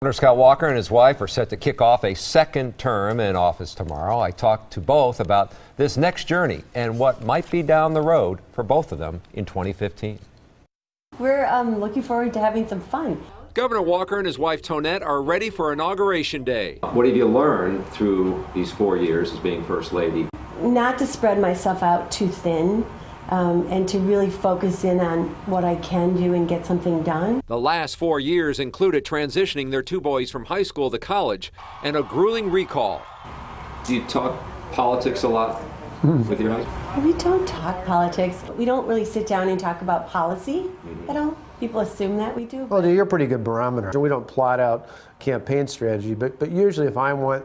Governor Scott Walker and his wife are set to kick off a second term in office tomorrow. I talked to both about this next journey and what might be down the road for both of them in 2015. We're looking forward to having some fun. Governor Walker and his wife Tonette are ready for Inauguration Day. What have you learned through these 4 years as being First Lady? Not to spread myself out too thin. And to really focus in on what I can do and get something done. The last 4 years included transitioning their two boys from high school to college and a grueling recall. Do you talk politics a lot with your husband? We don't talk politics. We don't really sit down and talk about policy at all. People assume that we do. Well, you're a pretty good barometer. We don't plot out campaign strategy, but usually if I want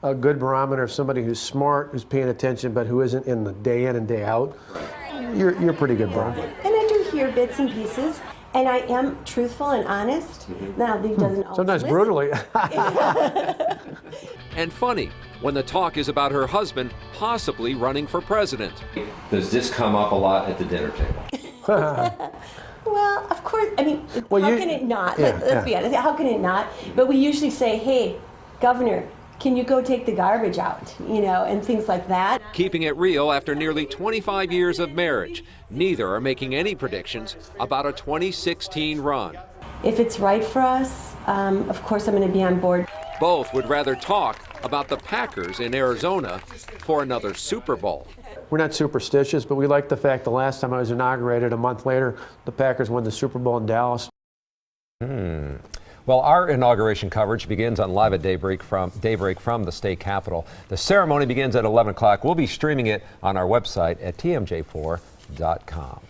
a good barometer of somebody who's smart, who's paying attention, but who isn't in the day in and day out, you're pretty good, bro. And I do hear bits and pieces, and I am truthful and honest. Now, Lee doesn't always sometimes listen. brutally. And funny, when the talk is about her husband possibly running for president. Does this come up a lot at the dinner table? Well, of course. I mean, how can it not? Let's be honest. How can it not? But we usually say, hey, Governor, can you go take the garbage out, and things like that. Keeping it real after nearly 25 years of marriage, neither are making any predictions about a 2016 run. If it's right for us, of course I'm going to be on board. Both would rather talk about the Packers in Arizona for another Super Bowl. We're not superstitious, but we like the fact the last time I was inaugurated, a month later, the Packers won the Super Bowl in Dallas. Well, our inauguration coverage begins on Live at Daybreak from the state capitol. The ceremony begins at 11 o'clock. We'll be streaming it on our website at TMJ4.com.